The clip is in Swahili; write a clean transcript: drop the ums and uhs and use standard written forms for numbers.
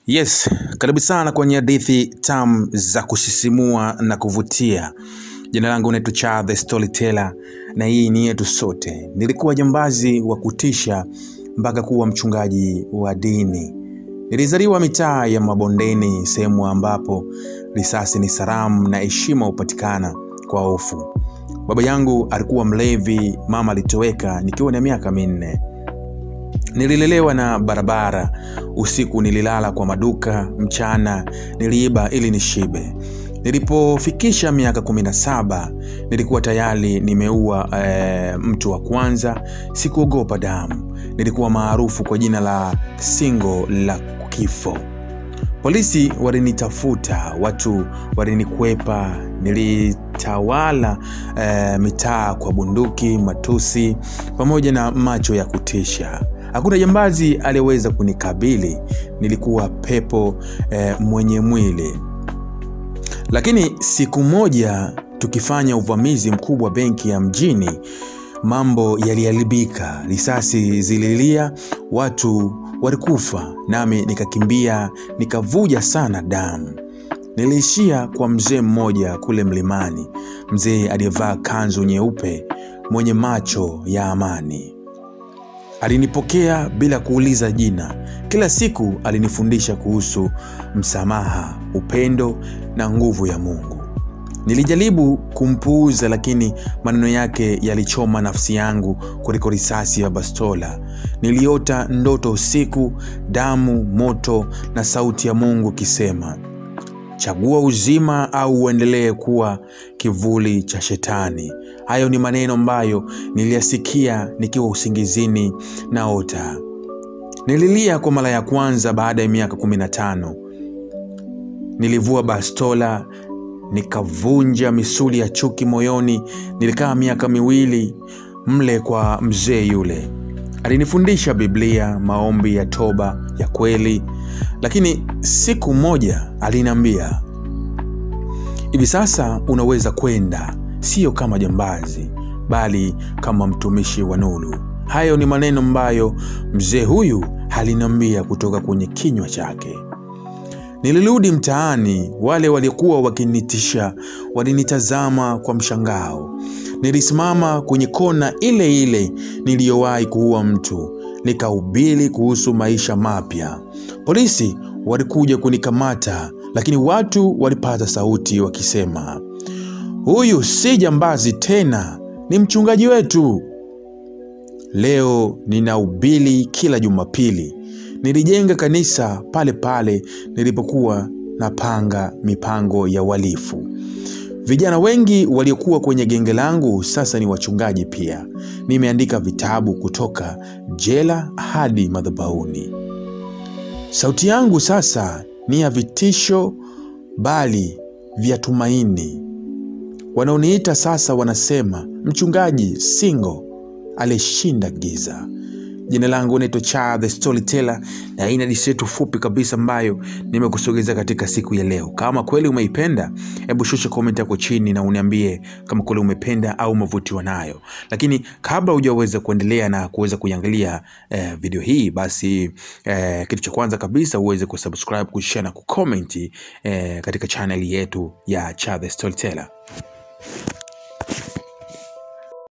Yes, karibu sana kwenye hadithi tamu za kusisimua na kuvutia. Jina langu naitwa Cha the Storyteller na hii ni yetu sote. Nilikuwa jambazi wa kutisha mpaka kuwa mchungaji wa dini. Nilizaliwa mitaa ya mabondeni, sehemu ambapo risasi ni salamu na heshima hupatikana kwa hofu. Baba yangu alikuwa mlevi, mama alitoweka nikiwa na miaka 4. Nililelewa na barabara, usiku nililala kwa maduka, mchana niliiba ili nishibe. Nilipofikisha miaka 17, nilikuwa tayari nimeua mtu wa kwanza. Sikuogopa damu. Nilikuwa maarufu kwa jina la singo la kifo. Polisi walinitafuta, watu walinikwepa. Nilitawala mitaa kwa bunduki, matusi, pamoja na macho ya kutisha. Hakuna jambazi aliyeweza kunikabili. Nilikuwa pepo mwenye mwili. Lakini siku moja tukifanya uvamizi mkubwa benki ya mjini, mambo yaliharibika. Risasi zililia, watu walikufa, nami nikakimbia, nikavuja sana damu. Niliishia kwa mzee mmoja kule mlimani, mzee aliyevaa kanzu nyeupe, mwenye macho ya amani. Alinipokea bila kuuliza jina. Kila siku alinifundisha kuhusu msamaha, upendo na nguvu ya Mungu. Nilijaribu kumpuuza, lakini maneno yake yalichoma nafsi yangu kuliko risasi ya bastola. Niliota ndoto usiku, damu, moto na sauti ya Mungu kisema, chagua uzima au uendelee kuwa kivuli cha shetani. Hayo ni maneno ambayo niliyasikia nikiwa usingizini naota. Nililia kwa mara ya kwanza baada ya miaka 15. Nilivua bastola, nikavunja misuli ya chuki moyoni. Nilikaa miaka 2 mle kwa mzee yule. Alinifundisha Biblia, maombi ya toba ya kweli. Lakini siku moja aliniambia, hivi sasa unaweza kwenda, sio kama jambazi, bali kama mtumishi wa nuru. Hayo ni maneno ambayo mzee huyu aliniambia kutoka kwenye kinywa chake. Nilirudi mtaani. Wale waliokuwa wakinitisha walinitazama kwa mshangao. Nilisimama kwenye kona ile ile niliyowahi kuua mtu, nikahubiri kuhusu maisha mapya. Polisi walikuja kunikamata, lakini watu walipata sauti wakisema, huyu si jambazi tena, ni mchungaji wetu. Leo ninahubiri kila Jumapili. Nilijenga kanisa pale pale nilipokuwa napanga mipango ya uhalifu. Vijana wengi waliokuwa kwenye genge langu sasa ni wachungaji pia. Nimeandika vitabu kutoka jela hadi madhabahuni. Sauti yangu sasa ni ya vitisho bali vya tumaini. Wanaoniita sasa wanasema, mchungaji singo alishinda giza. Jina langu naitwa Cha the Storyteller na hii ni hadithi yetu fupi kabisa ambayo nimekusogeza katika siku ya leo. Kama kweli umeipenda, hebu shusha comment yako chini na uniambie kama kweli umependa au umevutiwa nayo. Lakini kabla hujaweza kuendelea na kuweza kuiangalia video hii, basi kitu cha kwanza kabisa uweze kusubscribe, kushare na kucomment katika channel yetu ya Cha the Storyteller.